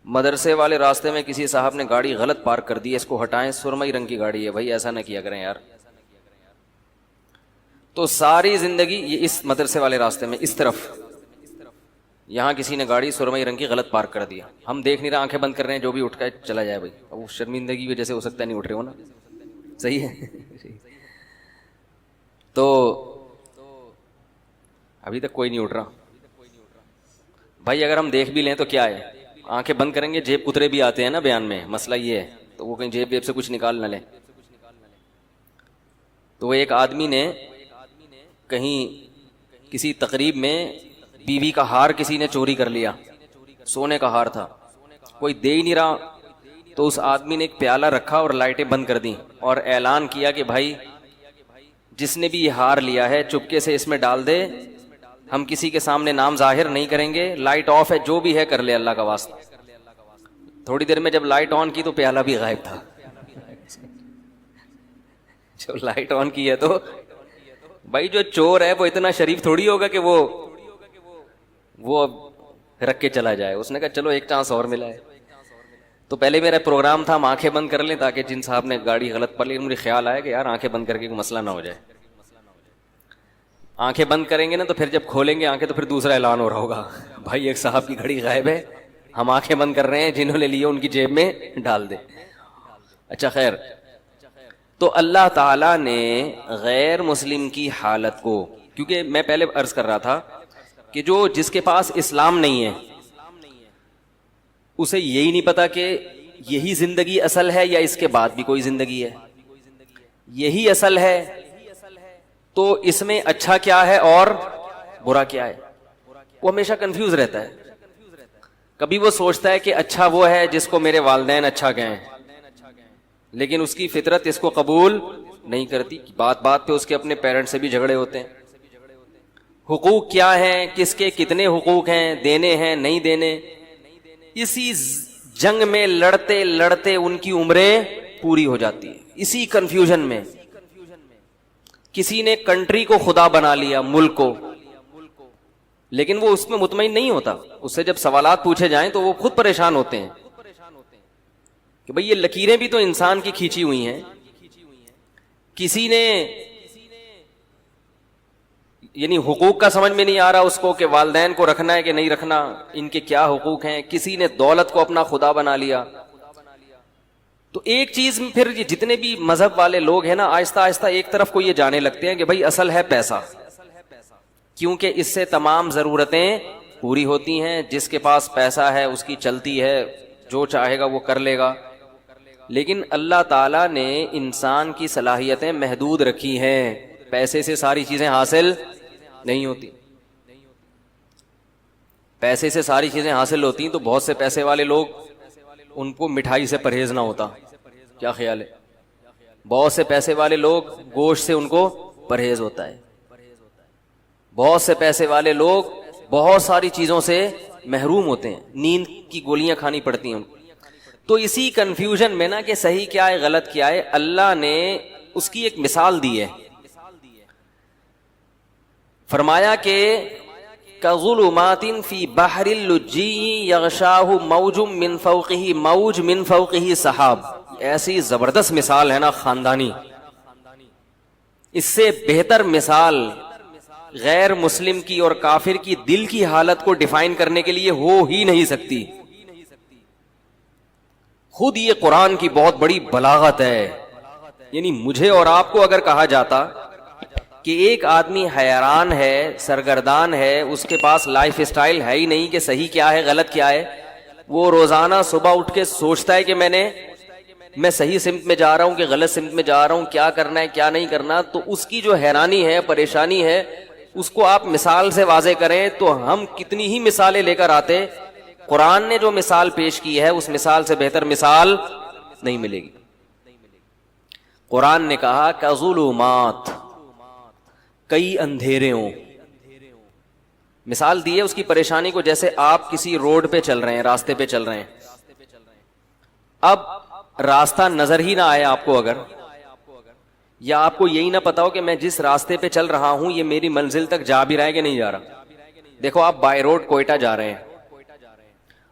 مدرسے والے راستے میں کسی صاحب نے گاڑی غلط پارک کر دی ہے، اس کو ہٹائیں، سرمئی رنگ کی گاڑی ہے بھائی، ایسا نہ کیا کریں یار. تو ساری زندگی یہ اس مدرسے والے راستے میں اس طرف یہاں کسی نے گاڑی سرمئی رنگ کی غلط پارک کر دیا، ہم دیکھ نہیں رہے، آنکھیں بند کر رہے ہیں، جو بھی اٹھ کے چلا جائے بھائی. اب وہ شرمندگی کی وجہ سے ہو سکتا ہے نہیں اٹھ رہے ہو نا، صحیح ہے. تو ابھی تک کوئی نہیں اٹھ رہا بھائی. اگر ہم دیکھ بھی لیں تو کیا ہے، آنکھیں بند کریں گے، جیب کترے بھی آتے ہیں نا بیان میں، مسئلہ یہ ہے. تو وہ کہیں جیب سے کچھ نکال نہ لیں. تو وہ ایک آدمی نے کہیں کسی تقریب میں بیوی کا ہار کسی نے چوری کر لیا، سونے کا ہار تھا، کوئی دے ہی نہیں رہا. تو اس آدمی نے ایک پیالہ رکھا اور لائٹیں بند کر دیں اور اعلان کیا کہ بھائی جس نے بھی یہ ہار لیا ہے چپکے سے اس میں ڈال دے، ہم کسی کے سامنے نام ظاہر نہیں کریں گے، لائٹ آف ہے، جو بھی ہے کر لے اللہ کا واسطہ. تھوڑی دیر میں جب لائٹ آن کی تو پیالہ بھی غائب تھا. جو لائٹ آن کی ہے تو بھائی جو چور ہے وہ اتنا شریف تھوڑی ہوگا کہ وہ رکھ کے چلا جائے. اس نے کہا چلو ایک چانس اور ملا ہے. تو پہلے میرا پروگرام تھا ہم آنکھیں بند کر لیں تاکہ جن صاحب نے گاڑی غلط پڑ لی، مجھے خیال آیا کہ یار آنکھیں بند کر کے کوئی مسئلہ نہ ہو جائے. آنکھیں بند کریں گے نا تو پھر جب کھولیں گے آنکھیں تو پھر دوسرا اعلان ہو رہا ہوگا، بھائی ایک صاحب کی گھڑی غائب ہے، ہم آنکھیں بند کر رہے ہیں، جنہوں نے لیے ان کی جیب میں ڈال دے. اچھا خیر، تو اللہ تعالیٰ نے غیر مسلم کی حالت کو، کیونکہ میں پہلے عرض کر رہا تھا کہ جس کے پاس اسلام نہیں ہے اسے یہی نہیں پتا کہ یہی زندگی اصل ہے یا اس کے بعد بھی کوئی زندگی ہے. یہی اصل ہے تو اس میں اچھا کیا ہے اور برا کیا ہے، وہ ہمیشہ کنفیوز رہتا ہے. کبھی وہ سوچتا ہے کہ اچھا وہ ہے جس کو میرے والدین اچھا کہیں، لیکن اس کی فطرت اس کو قبول نہیں کرتی. بات بات پہ اس کے اپنے پیرنٹ سے بھی جھگڑے ہوتے ہیں. حقوق کیا ہیں، کس کے کتنے حقوق ہیں، دینے ہیں نہیں دینے، اسی جنگ میں لڑتے لڑتے ان کی عمریں پوری ہو جاتی ہے. اسی کنفیوژن میں کسی نے کنٹری کو خدا بنا لیا، ملک کو، لیکن وہ اس میں مطمئن نہیں ہوتا. اس سے جب سوالات پوچھے جائیں تو وہ خود پریشان ہوتے ہیں کہ بھئی یہ لکیریں بھی تو انسان کی کھینچی ہوئی ہیں. کسی نے یعنی حقوق کا سمجھ میں نہیں آ رہا اس کو کہ والدین کو رکھنا ہے کہ نہیں رکھنا، ان کے کیا حقوق ہیں. کسی نے دولت کو اپنا خدا بنا لیا. تو ایک چیز پھر جتنے بھی مذہب والے لوگ ہیں نا، آہستہ آہستہ ایک طرف کو یہ جانے لگتے ہیں کہ بھئی اصل ہے پیسہ، کیونکہ اس سے تمام ضرورتیں پوری ہوتی ہیں. جس کے پاس پیسہ ہے اس کی چلتی ہے، جو چاہے گا وہ کر لے گا. لیکن اللہ تعالیٰ نے انسان کی صلاحیتیں محدود رکھی ہیں. پیسے سے ساری چیزیں حاصل نہیں ہوتی. پیسے سے ساری چیزیں حاصل ہوتی ہیں تو بہت سے پیسے والے لوگ ان کو مٹھائی سے پرہیز نہ ہوتا. کیا خیال ہے؟ بہت سے پیسے والے لوگ گوشت سے ان کو پرہیز ہوتا ہے. بہت سے پیسے والے لوگ بہت ساری چیزوں سے محروم ہوتے ہیں، نیند کی گولیاں کھانی پڑتی ہیں. تو اسی کنفیوژن میں نا کہ صحیح کیا ہے غلط کیا ہے، اللہ نے اس کی ایک مثال دی ہے. فرمایا کہ کظلمات فی بحر اللجی یغشاہ موج من فوقہ موج من فوقہ سحاب. ایسی زبردست مثال ہے نا خاندانی، اس سے بہتر مثال غیر مسلم کی اور کافر کی دل کی حالت کو ڈیفائن کرنے کے لیے ہو ہی نہیں سکتی. خود یہ قرآن کی بہت بڑی بلاغت ہے. یعنی مجھے اور آپ کو اگر کہا جاتا کہ ایک آدمی حیران ہے، سرگردان ہے، اس کے پاس لائف سٹائل ہے ہی نہیں کہ صحیح کیا ہے غلط کیا ہے، وہ روزانہ صبح اٹھ کے سوچتا ہے کہ میں صحیح سمت میں جا رہا ہوں کہ غلط سمت میں جا رہا ہوں، کیا کرنا ہے کیا نہیں کرنا، تو اس کی جو حیرانی ہے، پریشانی ہے، اس کو آپ مثال سے واضح کریں تو ہم کتنی ہی مثالیں لے کر آتے. قرآن نے جو مثال پیش کی ہے اس مثال سے بہتر مثال نہیں ملے گی. قرآن نے کہا کظلمات، کئی اندھیرے ہوں. مثال دی ہے اس کی پریشانی کو، جیسے آپ کسی روڈ پہ چل رہے ہیں، راستے پہ چل رہے ہیں. اب راستہ نظر ہی نہ آئے آپ کو، اگر یا آپ کو یہی نہ پتا ہو کہ میں جس راستے پہ چل رہا ہوں یہ میری منزل تک جا بھی رہا ہے کہ نہیں جا رہا. دیکھو آپ بائی روڈ کوئٹہ جا رہے ہیں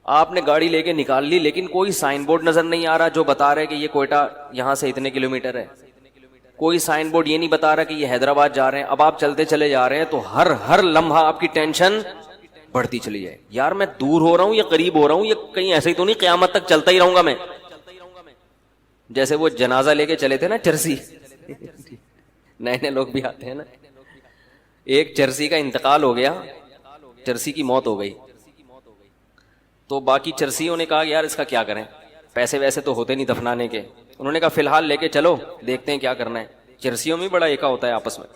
آپ نے گاڑی لے کے نکال لی, لیکن کوئی سائن بورڈ نظر نہیں آ رہا جو بتا رہا ہے کہ یہ کوئٹہ یہاں سے اتنے کلومیٹر ہے, کوئی سائن بورڈ یہ نہیں بتا رہا کہ یہ حیدرآباد جا رہے ہیں. اب آپ چلتے چلے جا رہے ہیں تو ہر لمحہ آپ کی ٹینشن بڑھتی چلی جائے, یار میں دور ہو رہا ہوں یا قریب ہو رہا ہوں, یہ کہیں ایسے ہی تو نہیں قیامت تک چلتا ہی رہوں گا میں. جیسے وہ جنازہ لے کے چلے تھے نا چرسی, نئے نئے لوگ بھی آتے ہیں نا, ایک چرسی کا انتقال ہو گیا, چرسی کی موت ہو گئی, تو باقی چرسیوں نے کہا یار اس کا کیا کریں, پیسے ویسے تو ہوتے نہیں دفنانے کے. انہوں نے کہا فی الحال لے کے چلو, دیکھتے ہیں کیا کرنا ہے. چرسیوں میں بڑا ایکا ہوتا ہے آپس میں.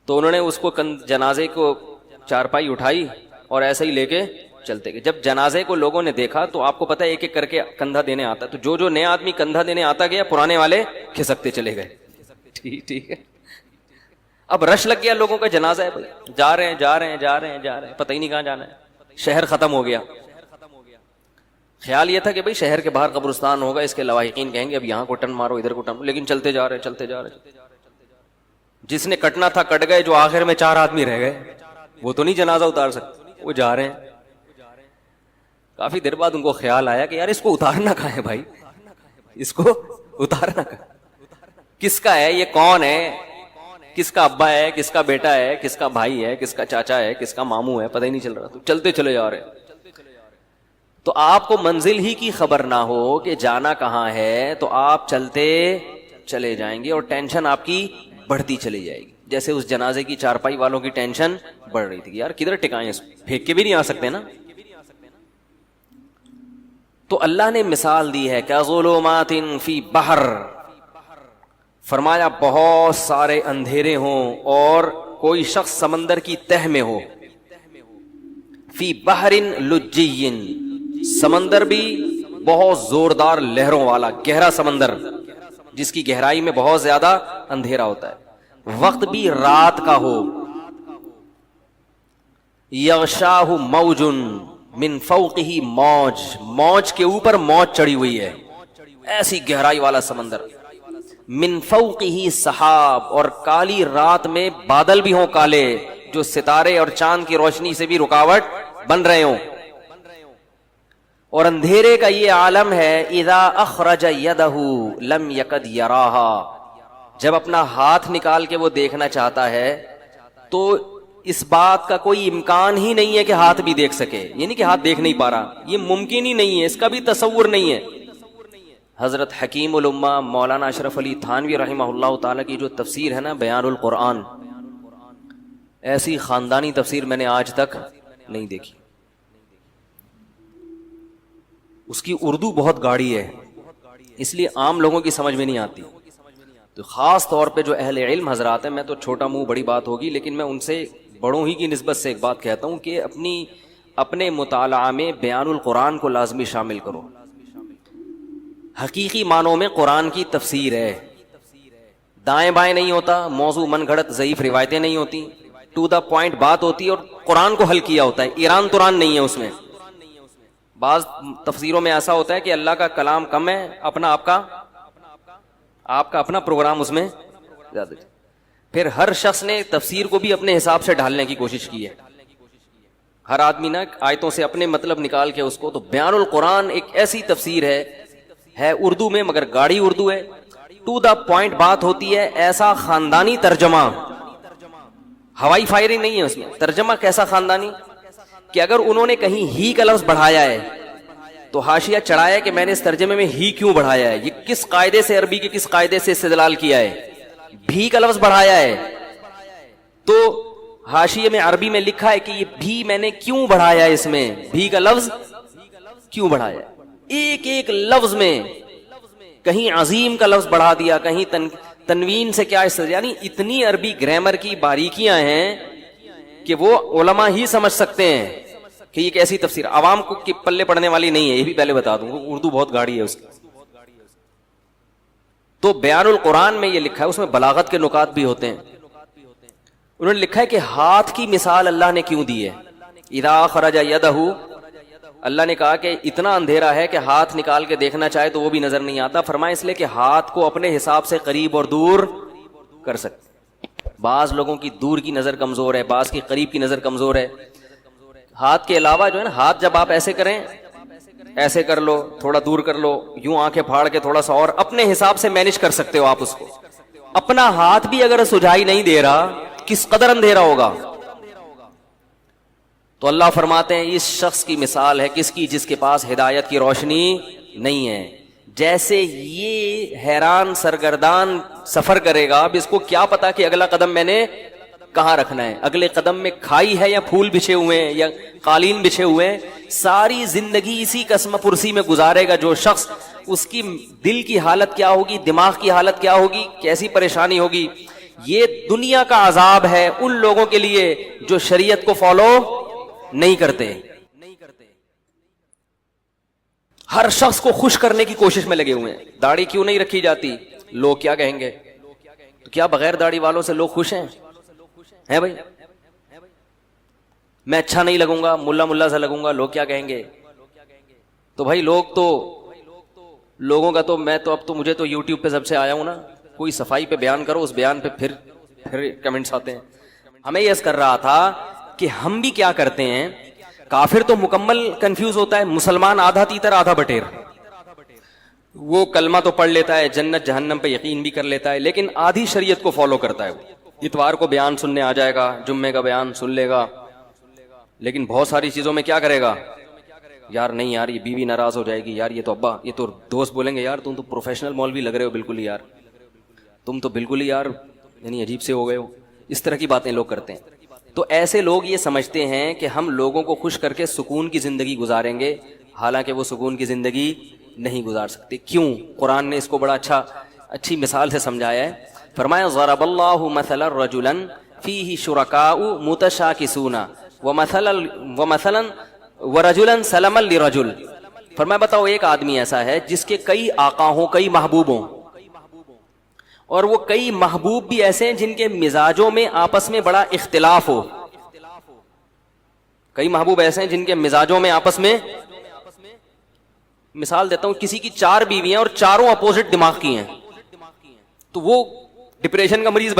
تو انہوں نے اس کو جنازے کو چارپائی اٹھائی اور ایسے ہی لے کے چلتے گئے. جب جنازے کو لوگوں نے دیکھا تو آپ کو پتا ہے ایک ایک کر کے کندھا دینے آتا ہے, تو جو نیا آدمی کندھا دینے آتا گیا پرانے والے کھسکتے چلے گئے. ٹھیک ہے, اب رش لگ گیا لوگوں کا, جنازہ ہے بھائی, جا رہے ہیں, پتہ ہی نہیں کہاں جانا ہے. شہر ختم ہو گیا. خیال یہ تھا کہ بھائی شہر کے باہر قبرستان ہوگا, اس کے لواحقین کہیں گے اب یہاں کو ٹرن مارو, ادھر کو ٹرن, لیکن چلتے جا رہے. جس نے کٹنا تھا کٹ گئے, جو آخر میں 4 آدمی رہ گئے وہ تو نہیں جنازہ اتار سکتے, وہ جا رہے ہیں. کافی دیر بعد ان کو خیال آیا کہ یار اس کو اتارنا کہاں ہے بھائی, اس کو اتارنا کہاں, کس کا ہے یہ, کون ہے, کس کا ابا ہے, کس کا بیٹا ہے, کس کا بھائی ہے, کس کا چاچا ہے, کس کا ماموں ہے, پتہ ہی نہیں چل رہا. تو چلتے چلے جا رہے. تو آپ کو منزل ہی کی خبر نہ ہو کہ جانا کہاں ہے, تو آپ چلتے چلے جائیں گے اور ٹینشن آپ کی بڑھتی چلی جائے گی. جیسے اس جنازے کی چارپائی والوں کی ٹینشن بڑھ رہی تھی, یار کدھر ٹکائیں, پھینک کے بھی نہیں آ سکتے نا. تو اللہ نے مثال دی ہے کہ ظلمات فی بحر, فرمایا بہت سارے اندھیرے ہوں اور کوئی شخص سمندر کی تہ میں ہو. فی بحر لجی, سمندر بھی بہت زوردار لہروں والا گہرا سمندر جس کی گہرائی میں بہت زیادہ اندھیرا ہوتا ہے. وقت بھی رات کا ہو. یغشاہ موج من فوقہ موج, موج کے اوپر موج چڑھی ہوئی ہے, ایسی گہرائی والا سمندر. من فوقہ سحاب, اور کالی رات میں بادل بھی ہوں کالے جو ستارے اور چاند کی روشنی سے بھی رکاوٹ بن رہے ہوں. اور اندھیرے کا یہ عالم ہے اذا اخرج یدہ لم یکد یراہا, جب اپنا ہاتھ نکال کے وہ دیکھنا چاہتا ہے تو اس بات کا کوئی امکان ہی نہیں ہے کہ ہاتھ بھی دیکھ سکے, یعنی کہ ہاتھ دیکھ نہیں پا رہا, یہ ممکن ہی نہیں ہے, اس کا بھی تصور نہیں ہے. حضرت حکیم الامہ مولانا اشرف علی تھانوی رحمہ اللہ تعالی کی جو تفسیر ہے نا بیان القرآن, ایسی خاندانی تفسیر میں نے آج تک نہیں دیکھی. اس کی اردو بہت گاڑی ہے, اس لیے عام لوگوں کی سمجھ میں نہیں آتی. تو خاص طور پہ جو اہل علم حضرات ہیں, میں تو چھوٹا منہ بڑی بات ہوگی, لیکن میں ان سے بڑوں ہی کی نسبت سے ایک بات کہتا ہوں کہ اپنے مطالعہ میں بیان القرآن کو لازمی شامل کرو. حقیقی معنوں میں قرآن کی تفسیر ہے, دائیں بائیں نہیں ہوتا, موضوع من گھڑت ضعیف روایتیں نہیں ہوتی, ٹو دا پوائنٹ بات ہوتی ہے, اور قرآن کو حل کیا ہوتا ہے, ایران تران نہیں ہے اس میں. بعض تفسیروں میں ایسا ہوتا ہے کہ اللہ کا کلام کم ہے, اپنا آپ کا اپنا پروگرام اس میں زیادہ. پھر ہر شخص نے تفسیر کو بھی اپنے حساب سے ڈھالنے کی کوشش کی ہے, ہر آدمی نا آیتوں سے اپنے مطلب نکال کے اس کو. تو بیان القرآن ایک ایسی تفسیر ہے اردو میں, مگر گاڑی اردو ہے, ٹو دا پوائنٹ بات ہوتی ہے, ایسا خاندانی ترجمہ, ہوائی فائرنگ نہیں ہے اس میں. ترجمہ کیسا خاندانی کہ اگر انہوں نے کہیں ہی کا لفظ بڑھایا ہے تو حاشیہ چڑھایا کہ میں نے اس ترجمے میں ہی کیوں بڑھایا ہے, یہ کس قاعدے سے, عربی کے کس قاعدے سے استدلال کیا ہے, بھی کا لفظ بڑھایا ہے. تو حاشیے میں عربی میں لکھا ہے کہ یہ بھی میں نے کیوں بڑھایا ہے, اس میں بھی کا لفظ کیوں بڑھایا ہے. ایک ایک لفظ میں کہیں عظیم کا لفظ بڑھا دیا, کہیں تنوین سے کیا استدلال, یعنی اتنی عربی گرامر کی باریکیاں ہیں کہ وہ علماء ہی سمجھ سکتے ہیں کہ یہ کیسی تفسیر, عوام کو پلے پڑنے والی نہیں ہے, یہ بھی پہلے بتا دوں, اردو بہت گاڑی ہے اس کی. تو بیان القرآن میں یہ لکھا ہے, اس میں بلاغت کے نکات بھی ہوتے ہیں. انہوں نے لکھا ہے کہ ہاتھ کی مثال اللہ نے کیوں دی ہے. اذا خرج یدہ, اللہ نے کہا کہ اتنا اندھیرا ہے کہ ہاتھ نکال کے دیکھنا چاہے تو وہ بھی نظر نہیں آتا. فرمایا اس لیے کہ ہاتھ کو اپنے حساب سے قریب اور دور کر سکتے. بعض لوگوں کی دور کی نظر کمزور ہے, بعض کی قریب کی نظر کمزور ہے. ہاتھ کے علاوہ جو ہے نا، ہاتھ جب آپ ایسے کریں، ایسے کر لو، تھوڑا دور کر لو، یوں آنکھیں پھاڑ کے تھوڑا سا، اور اپنے حساب سے مینج کر سکتے ہو آپ اس کو. اپنا ہاتھ بھی اگر سجائی نہیں دے رہا، کس قدر اندھیرا ہوگا. تو اللہ فرماتے ہیں اس شخص کی مثال ہے کس کی؟ جس کے پاس ہدایت کی روشنی نہیں ہے. جیسے یہ حیران سرگردان سفر کرے گا، اب اس کو کیا پتا کہ اگلا قدم میں نے کہاں رکھنا ہے، اگلے قدم میں کھائی ہے یا پھول بچھے ہوئے ہیں یا قالین بچھے ہوئے ہیں. ساری زندگی اسی قسم پرسی میں گزارے گا جو شخص. اس کی دل کی حالت کیا ہوگی، دماغ کی حالت کیا ہوگی، کیسی پریشانی ہوگی. یہ دنیا کا عذاب ہے ان لوگوں کے لیے جو شریعت کو فالو نہیں کرتے. ہر شخص کو خوش کرنے کی کوشش میں لگے ہوئے ہیں. داڑھی کیوں نہیں رکھی جاتی؟ لوگ کیا کہیں گے. تو کیا بغیر داڑھی والوں سے لوگ خوش ہیں بھائی؟ میں اچھا نہیں لگوں گا، ملا سا لگوں گا، لوگ کیا کہیں گے. تو بھائی لوگوں کا تو میں تو اب تو مجھے تو یوٹیوب پہ سب سے آیا ہوں نا، کوئی صفائی پہ بیان کرو، اس بیان پہ پھر کمنٹس آتے ہیں. ہمیں یہ کر رہا تھا کہ ہم بھی کیا کرتے ہیں. کافر تو مکمل کنفیوز ہوتا ہے، مسلمان آدھا تیتر آدھا بٹیر. وہ کلمہ تو پڑھ لیتا ہے، جنت جہنم پہ یقین بھی کر لیتا ہے، لیکن آدھی شریعت کو فالو کرتا ہے. اتوار کو بیان سننے آ جائے گا، جمعے کا بیان سن لے گا، لیکن بہت ساری چیزوں میں کیا کرے گا، یار نہیں یار یہ بیوی ناراض ہو جائے گی، یار یہ تو ابا، یہ تو دوست بولیں گے یار تم تو پروفیشنل مولوی لگ رہے ہو بالکل ہی، یار تم تو بالکل ہی یار یعنی عجیب سے ہو گئے ہو. اس طرح کی باتیں لوگ کرتے ہیں. تو ایسے لوگ یہ سمجھتے ہیں کہ ہم لوگوں کو خوش کر کے سکون کی زندگی گزاریں گے، حالانکہ وہ سکون کی زندگی نہیں گزار سکتے. کیوں؟ قرآن نے اس کو بڑا اچھی مثال سے سمجھایا ہے. فرمایا ضرب اللہ مثلا رجلا فیہ شرکاء متشاکسون ومثلا ورجلا سلما لرجل. فرمایا بتاؤ ایک آدمی ایسا ہے جس کے کئی آقا ہوں، کئی محبوب ہوں، اور وہ کئی محبوب بھی ایسے ہیں جن کے مزاجوں میں آپس میں بڑا اختلاف ہو. کئی محبوب ایسے ہیں جن کے مزاجوں میں آپس میں، مثال دیتا ہوں، کسی کی 4 بیویاں اور چاروں اپوزٹ دماغ کی ہیں، تو وہ ڈپریشن کا مریض